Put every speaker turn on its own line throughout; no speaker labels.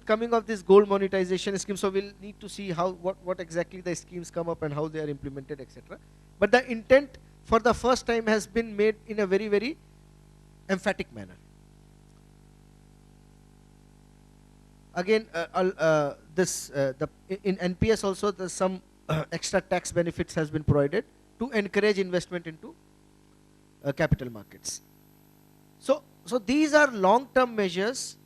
coming of this gold monetization scheme, so we'll need to see how what exactly the schemes come up and how they are implemented, etc. But the intent for the first time has been made in a very, very emphatic manner. Again, in NPS also, there's some extra tax benefits has been provided to encourage investment into capital markets. So these are long-term measures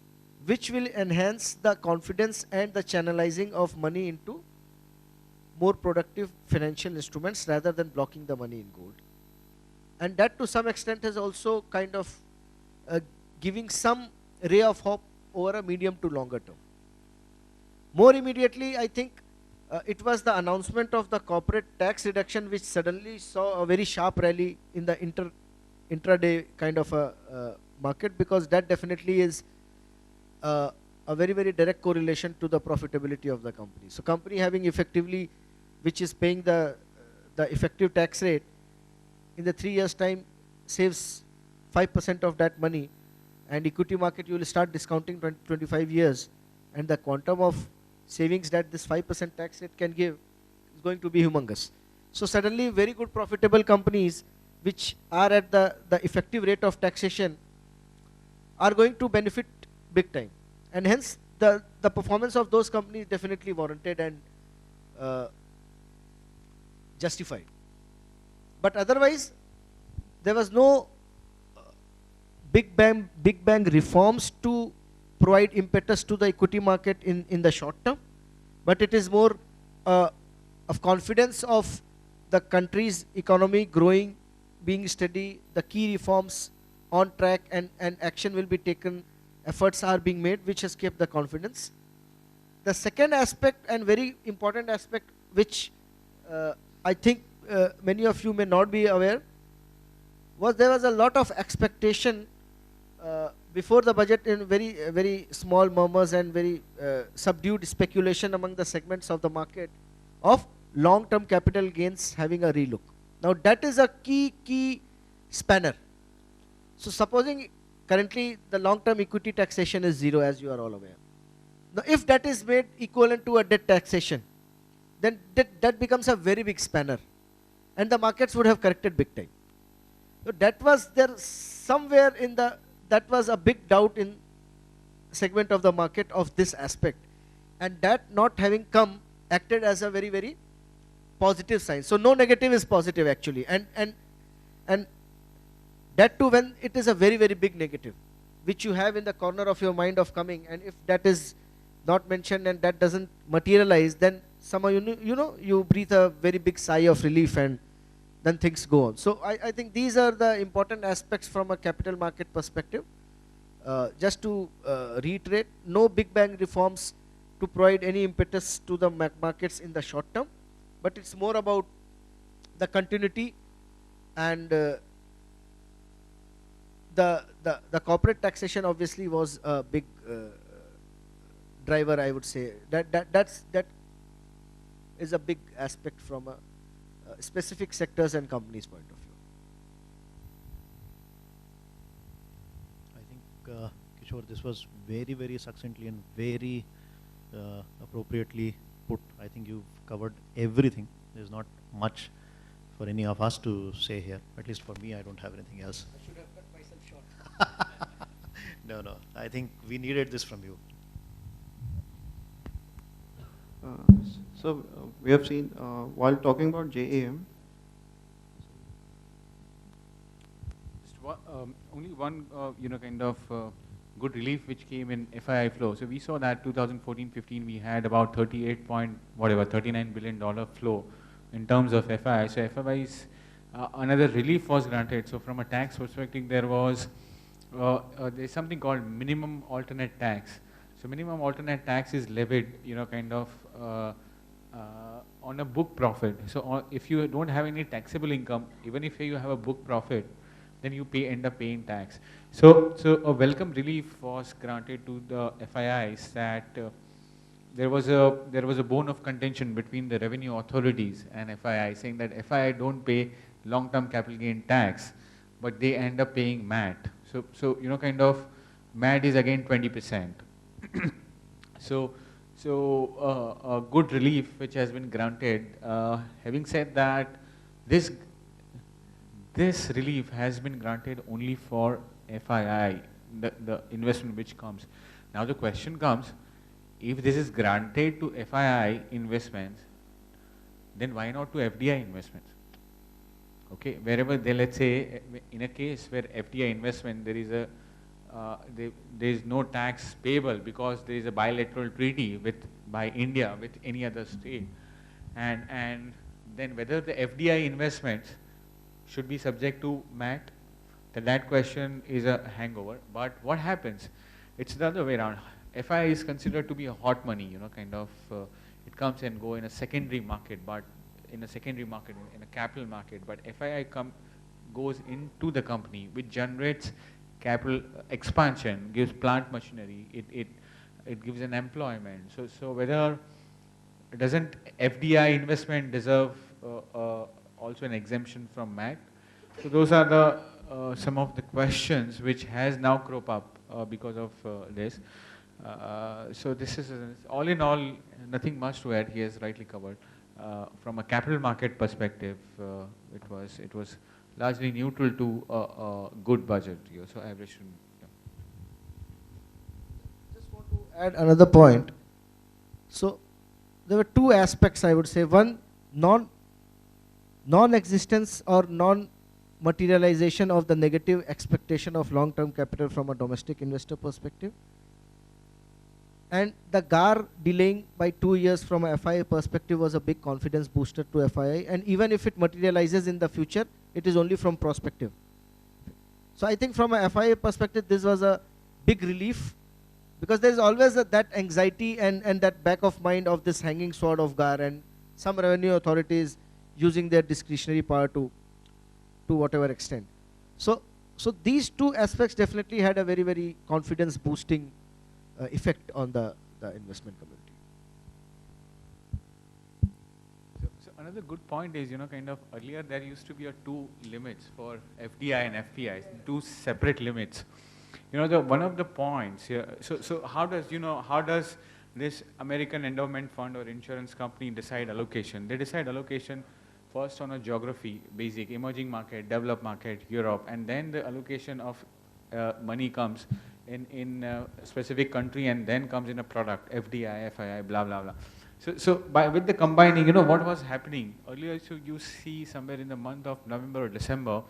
which will enhance the confidence and the channelizing of money into more productive financial instruments rather than blocking the money in gold. And that to some extent is also kind of uh, giving some ray of hope over a medium to longer term. More immediately, I think it was the announcement of the corporate tax reduction which suddenly saw a very sharp rally in the intraday kind of a market, because that definitely is a very, very direct correlation to the profitability of the company. So company having effectively, which is paying the effective tax rate, in the 3 years time saves 5% of that money, and equity market you will start discounting 25 years, and the quantum of savings that this 5% tax rate can give is going to be humongous. So suddenly very good profitable companies which are at the effective rate of taxation are going to benefit big time, and hence the performance of those companies definitely warranted and uh, justified. But otherwise, there was no big bang reforms to provide impetus to the equity market in the short term, but it is more uh, of confidence of the country's economy growing, being steady, the key reforms on track, and action will be taken, efforts are being made, which has kept the confidence. The second aspect and very important aspect, which I think many of you may not be aware, was there was a lot of expectation before the budget in very very small murmurs and very subdued speculation among the segments of the market of long-term capital gains having a relook. Now that is a key spanner. So supposing currently the long-term equity taxation is zero, as you are all aware. Now if that is made equivalent to a debt taxation, then that becomes a very big spanner, and the markets would have corrected big time. So that was there somewhere in the, that was a big doubt in segment of the market of this aspect, and that not having come acted as a very very positive sign. So no negative is positive actually, and that too when it is a very very big negative which you have in the corner of your mind of coming, and if that is not mentioned and that doesn't materialize, then somehow you breathe a very big sigh of relief, and then things go on. So I think these are the important aspects from a capital market perspective. Just to reiterate, no big bang reforms to provide any impetus to the markets in the short term, but it's more about the continuity, and the corporate taxation obviously was a big driver, I would say. That is a big aspect from a specific sectors and companies point of view.
I think, Kishore, this was very, very succinctly and very appropriately put. I think you've covered everything. There's not much for any of us to say here. At least for me, I don't have anything else.
I should have cut myself short.
No, no. I think we needed this from you.
We have seen while talking about JAM.
Only one, kind of good relief which came in FII flow. So we saw that 2014-15 we had about 39 billion dollar flow in terms of FII. So FIIs, another relief was granted. So from a tax perspective, there was there's something called minimum alternate tax. So minimum alternate tax is levied, on a book profit. So if you don't have any taxable income, even if you have a book profit, then you end up paying tax. So a welcome relief was granted to the FIIs, that there was a bone of contention between the revenue authorities and FII, saying that FII don't pay long-term capital gain tax, but they end up paying MAT. So MAT is again 20%. A good relief which has been granted. Having said that, this this relief has been granted only for FII, the investment which comes. Now the question comes, if this is granted to FII investments, then why not to FDI investments? Okay, wherever they, let's say, in a case where FDI investment, there is a there is no tax payable because there is a bilateral treaty by India with any other state, and then whether the FDI investments should be subject to MAT, that question is a hangover. But what happens? It's the other way around. FI is considered to be a hot money, kind of, it comes and go in a secondary market, but in a capital market, but FII goes into the company, which generates capital expansion, gives plant machinery, it gives an employment. So whether doesn't FDI investment deserve also an exemption from MAT? So those are the some of the questions which has now crop up because of this. So this is all in all, nothing much to add. He has rightly covered. From a capital market perspective, it was largely neutral to a good budget. So average should.
Just want to add another point. So there were two aspects, I would say. One, non-existence or non-materialization of the negative expectation of long-term capital from a domestic investor perspective. And the GAR delaying by 2 years from a FII perspective was a big confidence booster to FII. And even if it materializes in the future, it is only from prospective. So I think from a FII perspective, this was a big relief, because there is always that anxiety and that back of mind of this hanging sword of GAR, and some revenue authorities using their discretionary power to whatever extent. So these two aspects definitely had a very, very confidence boosting effect on the investment community.
So another good point is, kind of earlier there used to be two limits for FDI and FPIs, two separate limits. One of the points here, so how does this American endowment fund or insurance company decide allocation? They decide allocation first on a geography, basic, emerging market, developed market, Europe, and then the allocation of money comes in a specific country, and then comes in a product, FDI, FII, blah, blah, blah. So with the combining, what was happening earlier, so you see somewhere in the month of November or December,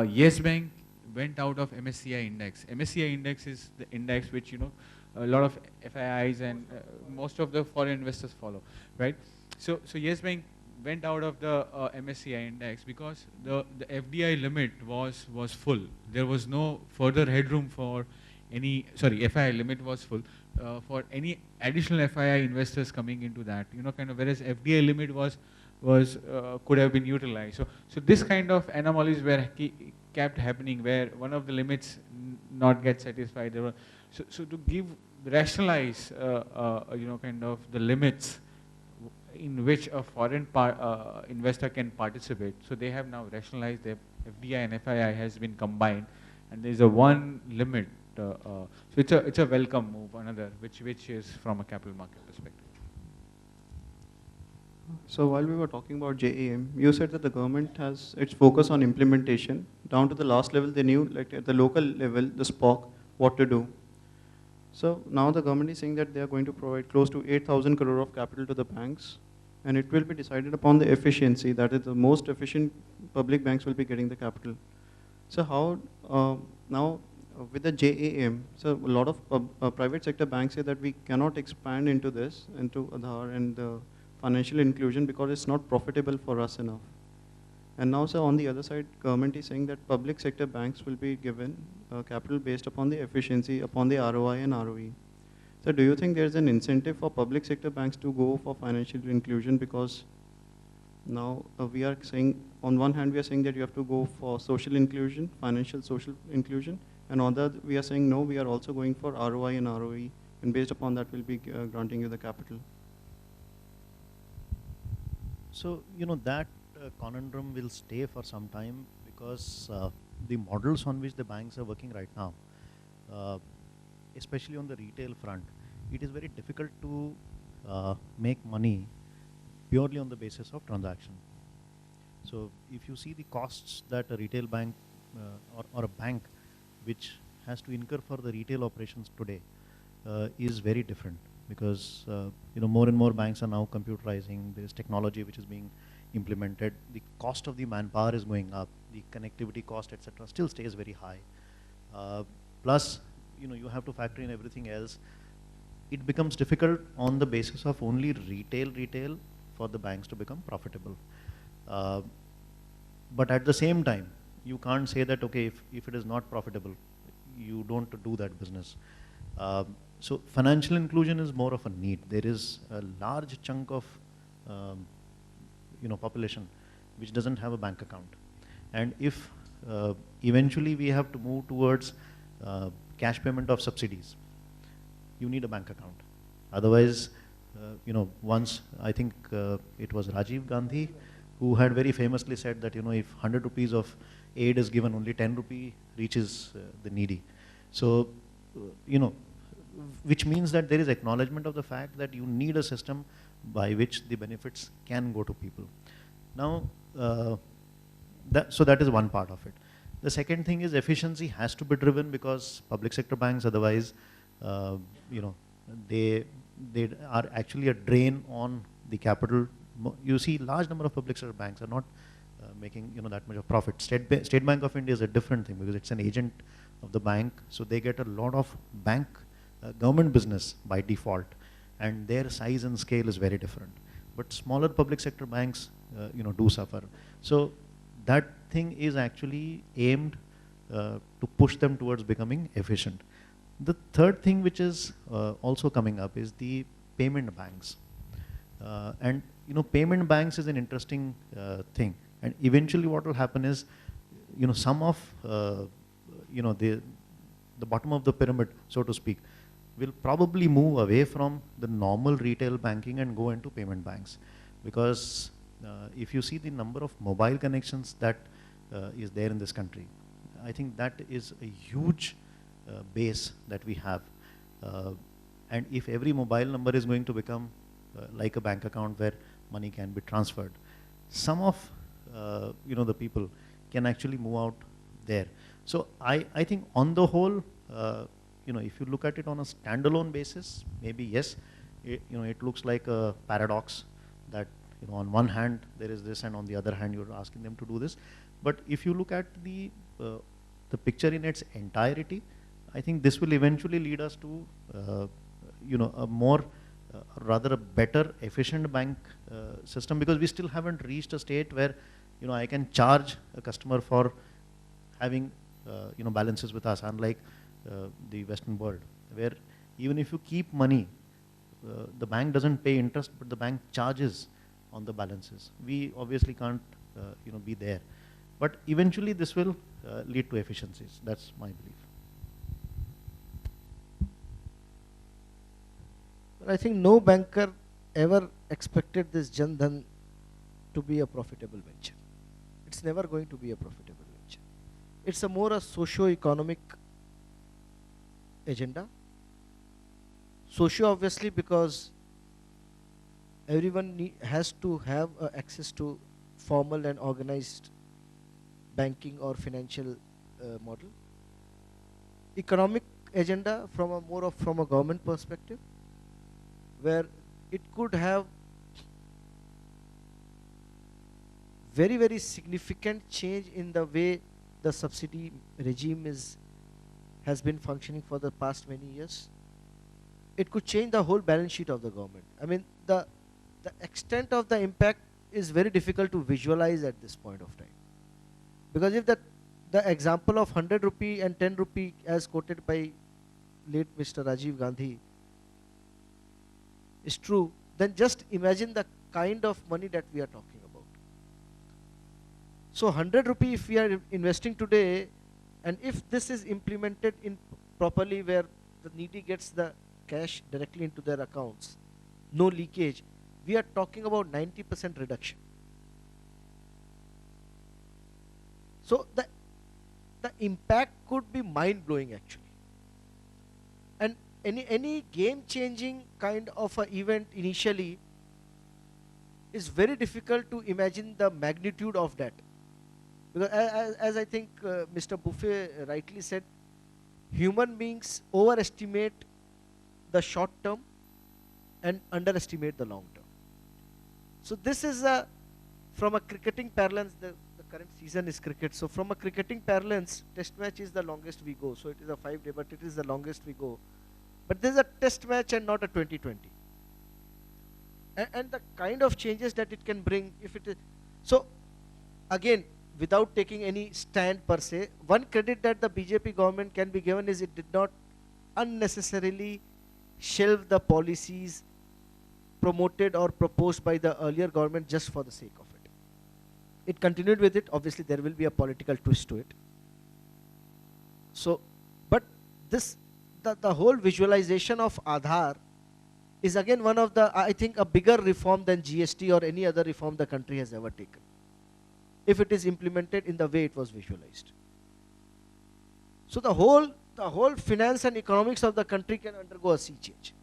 Yes Bank went out of MSCI index. MSCI index is the index which, a lot of FIIs and most of the foreign investors follow, right? So Yes Bank went out of the MSCI index because the FDI limit was full. There was no further headroom for FII limit was full for any additional FII investors coming into that, whereas FDI limit was could have been utilized. So this kind of anomalies were kept happening, where one of the limits not get satisfied. So to rationalize, the limits in which a foreign investor can participate. So they have now rationalized their FDI and FII has been combined, and there is a one limit. So it's a welcome move, another which is from a capital market perspective.
So while we were talking about JAM, you said that the government has its focus on implementation. Down to the last level, they knew, like at the local level, the SPOC, what to do. So now the government is saying that they are going to provide close to 8,000 crore of capital to the banks, and it will be decided upon the efficiency, that is the most efficient public banks will be getting the capital. So how, now with the JAM, so a lot of private sector banks say that we cannot expand into this, into Aadhaar and financial inclusion, because it's not profitable for us enough. And now, sir, on the other side, government is saying that public sector banks will be given capital based upon the efficiency, upon the ROI and ROE. So do you think there's an incentive for public sector banks to go for financial inclusion? Because now we are saying, on one hand, we are saying that you have to go for social inclusion, financial social inclusion, and on the other, we are saying, no, we are also going for ROI and ROE, and based upon that, we'll be granting you the capital.
So, that conundrum will stay for some time, because the models on which the banks are working right now, especially on the retail front, it is very difficult to make money purely on the basis of transaction. So if you see the costs that a retail bank or a bank which has to incur for the retail operations today is very different, because more and more banks are now computerizing. There is technology which is being implemented. The cost of the manpower is going up. The connectivity cost, etc., still stays very high. Plus, you have to factor in everything else. It becomes difficult on the basis of only retail for the banks to become profitable. But at the same time, you can't say that, okay, if it is not profitable, you don't do that business. So financial inclusion is more of a need. There is a large chunk of population which doesn't have a bank account. And if eventually we have to move towards cash payment of subsidies, you need a bank account. Otherwise, once I think it was Rajiv Gandhi who had very famously said that, if 100 rupees of aid is given, only 10 rupee reaches the needy. So, which means that there is acknowledgement of the fact that you need a system by which the benefits can go to people. Now, so that is one part of it. The second thing is efficiency has to be driven, because public sector banks otherwise, they are actually a drain on the capital. You see, large number of public sector banks are not making that much of profit. State Bank of India is a different thing, because it's an agent of the bank, so they get a lot of bank government business by default, and their size and scale is very different. But smaller public sector banks, do suffer. So that thing is actually aimed to push them towards becoming efficient. The third thing which is also coming up is the payment banks. And payment banks is an interesting thing. And eventually what will happen is, some of, the bottom of the pyramid, so to speak, will probably move away from the normal retail banking and go into payment banks. Because if you see the number of mobile connections that is there in this country, I think that is a huge base that we have. And if every mobile number is going to become like a bank account where money can be transferred, some of the people can actually move out there. So I think on the whole, if you look at it on a standalone basis, maybe yes, it looks like a paradox that on one hand there is this, and on the other hand you're asking them to do this. But if you look at the picture in its entirety, I think this will eventually lead us to a more rather a better efficient bank system, because we still haven't reached a state where I can charge a customer for having balances with us, unlike the Western world, where even if you keep money, the bank doesn't pay interest, but the bank charges on the balances. We obviously can't be there, but eventually this will lead to efficiencies. That's my belief.
I think no banker ever expected this Jan Dhan to be a profitable venture. It's never going to be a profitable venture. It's a more a socio-economic agenda. Socio, obviously, because everyone has to have access to formal and organized banking or financial model. Economic agenda from a more of from a government perspective, where it could have very, very significant change in the way the subsidy regime has been functioning for the past many years. It could change the whole balance sheet of the government. I mean, the extent of the impact is very difficult to visualize at this point of time. Because if the example of 100 rupee and 10 rupee as quoted by late Mr. Rajiv Gandhi is true, then just imagine the kind of money that we are talking about. So 100 rupee if we are investing today, and if this is implemented in properly, where the needy gets the cash directly into their accounts, no leakage, we are talking about 90% reduction. So the impact could be mind-blowing actually. And any game-changing kind of a event initially is very difficult to imagine the magnitude of that. Because as I think Mr. Buffet rightly said, human beings overestimate the short term and underestimate the long term. So this is from a cricketing parlance, the current season is cricket. So from a cricketing parlance, test match is the longest we go. So it is a 5-day, but it is the longest we go. But this is a test match and not a 2020. And the kind of changes that it can bring, if it is, so again, without taking any stand per se, one credit that the BJP government can be given is it did not unnecessarily shelve the policies promoted or proposed by the earlier government just for the sake of it. It continued with it. Obviously, there will be a political twist to it. So, but this, the whole visualization of Aadhaar is again one of the, I think, a bigger reform than GST or any other reform the country has ever taken, if it is implemented in the way it was visualized. So the whole finance and economics of the country can undergo a sea change.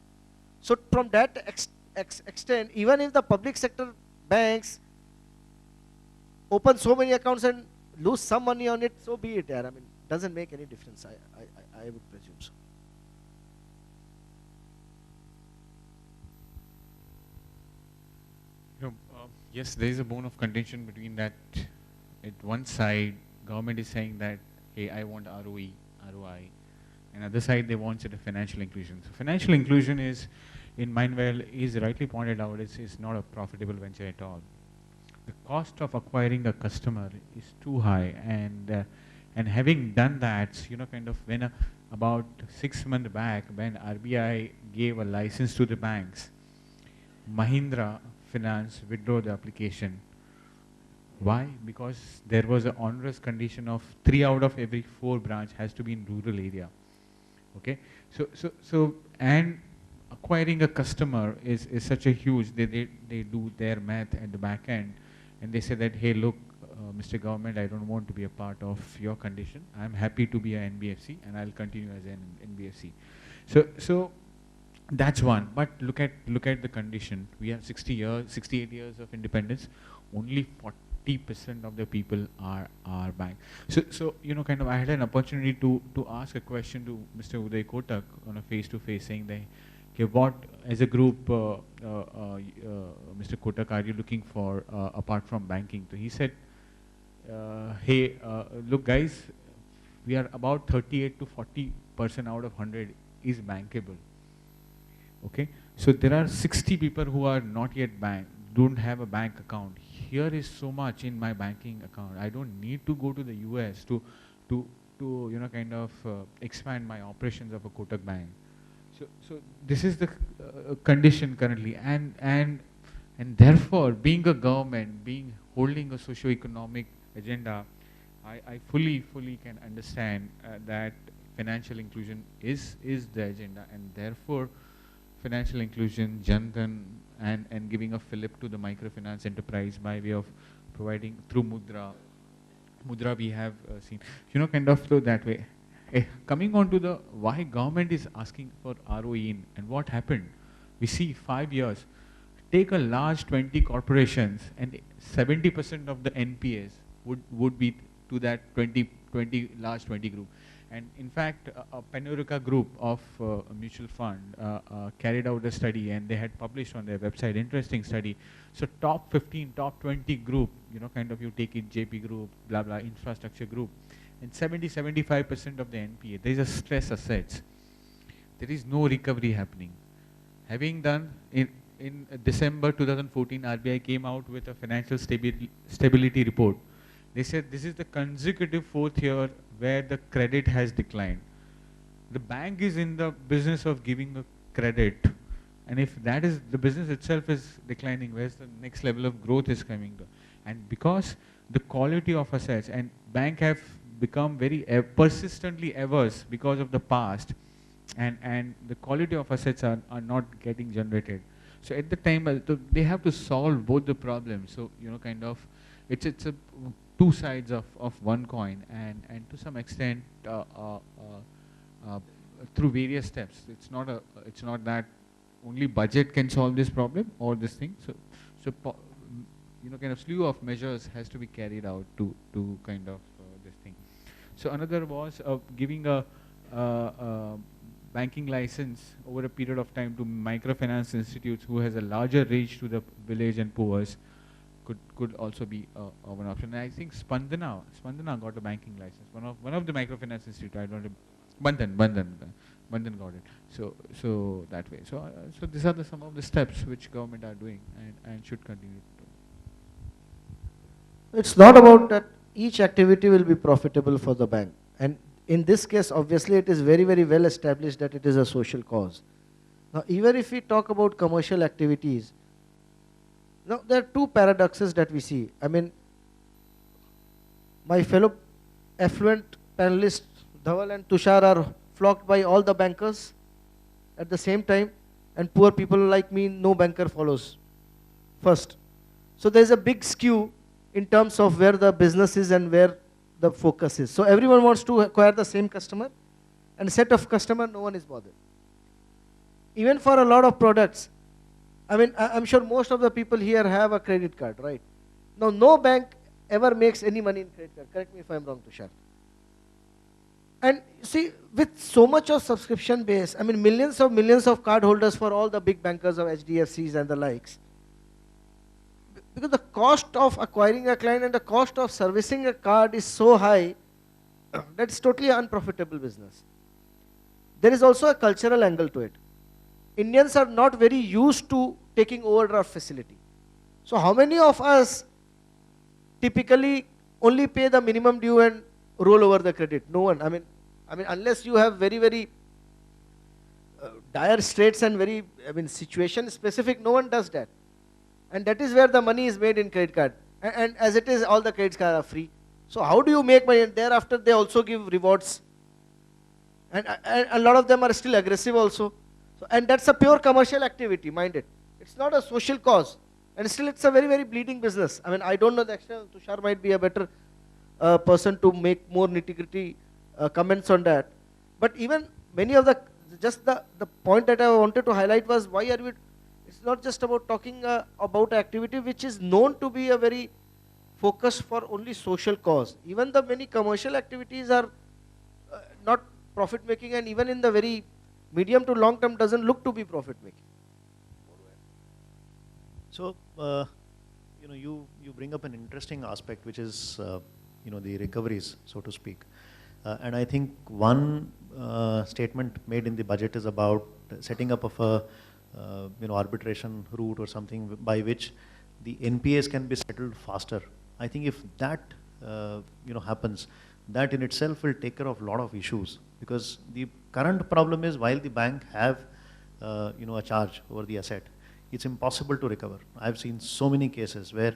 So from that extent, even if the public sector banks open so many accounts and lose some money on it, so be it. I mean, doesn't make any difference. I would presume so.
Yes, there is a bone of contention between that. At one side, government is saying that, hey, I want ROE, ROI, and other side they want sort of financial inclusion. So financial inclusion is, in Mindwell, is rightly pointed out, is not a profitable venture at all. The cost of acquiring a customer is too high, and having done that, kind of when about 6 months back, when RBI gave a license to the banks, Mahindra Finance withdrew the application. Why? Because there was an onerous condition of 3 out of every 4 branch has to be in rural area. Okay, so and acquiring a customer is such a huge. They do their math at the back end, and they say that, hey, look, Mr. Government, I don't want to be a part of your condition. I'm happy to be an NBFC, and I'll continue as an NBFC. So that's one. But look at the condition. We have 68 years of independence. Only 40% of the people are banked. So kind of, I had an opportunity to ask a question to Mr. Uday Kotak on a face-to-face, saying that, okay, what as a group, Mr. Kotak, are you looking for apart from banking? So he said, hey, look guys, we are about 38 to 40% out of 100 is bankable. Okay, so there are 60 people who are not yet banked, don't have a bank account. Here is so much in my banking account. I don't need to go to the US to kind of expand my operations of a Kotak Bank. So this is the condition currently, and therefore, being a government, holding a socio-economic agenda, I fully can understand that financial inclusion is the agenda, and therefore financial inclusion, Jan Dhan, and giving a fillip to the microfinance enterprise by way of providing through Mudra. Mudra we have seen, kind of flow that way. Coming on to the why government is asking for ROE and what happened. We see 5 years. Take a large 20 corporations and 70% of the NPAs would be to that 20 large 20 group. And in fact, a Panurica group of a mutual fund carried out a study, and they had published on their website, interesting study. So top 15, top 20 group, kind of, you take it JP group, blah, blah, infrastructure group, and 75% of the NPA, there is a stress assets. There is no recovery happening. Having done, in December 2014, RBI came out with a financial stability report. They said this is the consecutive 4th year where the credit has declined. The bank is in the business of giving a credit, and if that is, the business itself is declining, where's the next level of growth is coming to? And because the quality of assets, and bank have become very persistently averse because of the past, and the quality of assets are not getting generated. So at the time, they have to solve both the problems. So, kind of, it's a two sides of one coin, and to some extent, through various steps. It's not that only budget can solve this problem or this thing. Kind of slew of measures has to be carried out to kind of this thing. So another was giving a banking license over a period of time to microfinance institutes who has a larger reach to the village and poor could also be one option. And I think Spandana got a banking license. One of the microfinance institute, I don't remember, Bandhan got it. So that way. So these are some of the steps which government are doing and should continue to do.
It's not about that each activity will be profitable for the bank. And in this case, obviously, it is very, very well established that it is a social cause. Now, even if we talk about commercial activities, now there are two paradoxes that we see. I mean, my fellow affluent panelists, Dhaval and Tushar, are flocked by all the bankers at the same time, and poor people like me, no banker follows first. So there's a big skew in terms of where the business is and where the focus is. So everyone wants to acquire the same customer, and a set of customer, no one is bothered. Even for a lot of products, I mean, I'm sure most of the people here have a credit card, right? Now, no bank ever makes any money in credit card. Correct me if I'm wrong, Tushar. And see, with so much of subscription base, I mean, millions of card holders for all the big bankers of HDFCs and the likes, because the cost of acquiring a client and the cost of servicing a card is so high, that's totally unprofitable business. There is also a cultural angle to it. Indians are not very used to taking overdraft facility. So how many of us typically only pay the minimum due and roll over the credit? No one. I mean, unless you have very, very dire straits and very, situation specific, no one does that. And that is where the money is made in credit card. And as it is, all the credit cards are free. So how do you make money? And thereafter, they also give rewards. And a lot of them are still aggressive also. So, and that's a pure commercial activity, mind it. It's not a social cause. And still, it's a very, very bleeding business. I mean, I don't know the extent. Tushar might be a better person to make more nitty-gritty comments on that. But even many of the point that I wanted to highlight was, why are we, it's not just about talking about activity which is known to be a very focused for only social cause. Even the many commercial activities are not profit making, and even in the very medium to long term doesn't look to be profit making.
So, you bring up an interesting aspect, which is, the recoveries, so to speak. And I think one statement made in the budget is about setting up of a, arbitration route or something by which the NPAs can be settled faster. I think if that, happens, that in itself will take care of a lot of issues, because the current problem is, while the bank have, a charge over the asset, it's impossible to recover. I've seen so many cases where,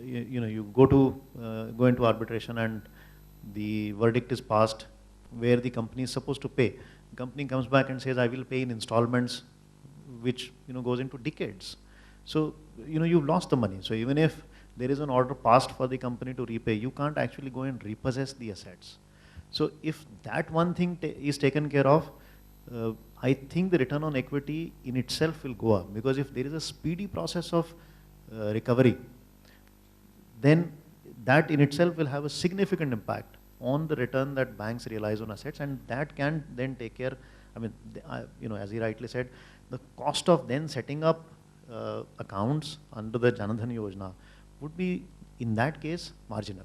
you go into arbitration and the verdict is passed where the company is supposed to pay. The company comes back and says, I will pay in installments, which, goes into decades. So, you've lost the money. So even if there is an order passed for the company to repay, you can't actually go and repossess the assets. So if that one thing is taken care of, I think the return on equity in itself will go up, because if there is a speedy process of recovery, then that in itself will have a significant impact on the return that banks realize on assets, and that can then take care, as he rightly said, the cost of then setting up accounts under the Jan Dhan Yojana would be, in that case, marginal.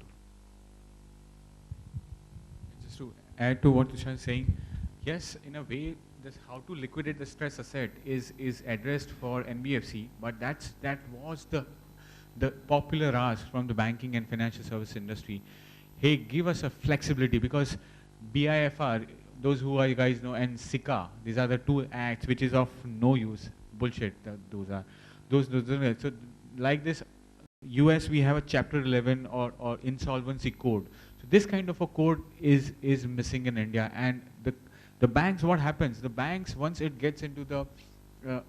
Just to add to what Tushar is saying, yes, in a way, this how to liquidate the stress asset is addressed for NBFC, but that was the popular ask from the banking and financial service industry. Hey, give us a flexibility, because BIFR, those who are, you guys know, and SICA, these are the two acts which is of no use, bullshit. Those are so like this. US, we have a Chapter 11 or insolvency code. So this kind of a code is missing in India, and the banks, what happens? The banks, once it gets into the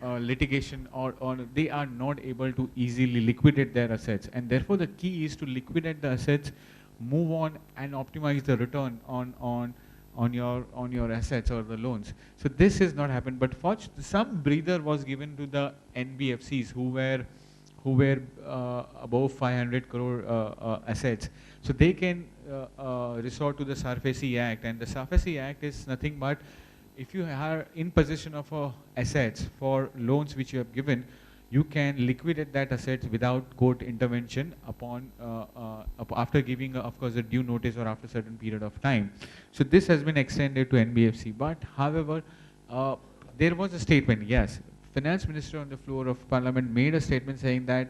litigation or they are not able to easily liquidate their assets, and therefore the key is to liquidate the assets, move on and optimize the return on on your assets or the loans. So this has not happened, but some breather was given to the NBFCs who were above 500 crore assets. So they can resort to the SARFAESI Act, and the SARFAESI Act is nothing but if you are in possession of assets for loans which you have given, you can liquidate that assets without court intervention upon after giving, of course, a due notice or after a certain period of time. So this has been extended to NBFC. But however, there was a statement, yes, Finance Minister on the floor of Parliament made a statement saying that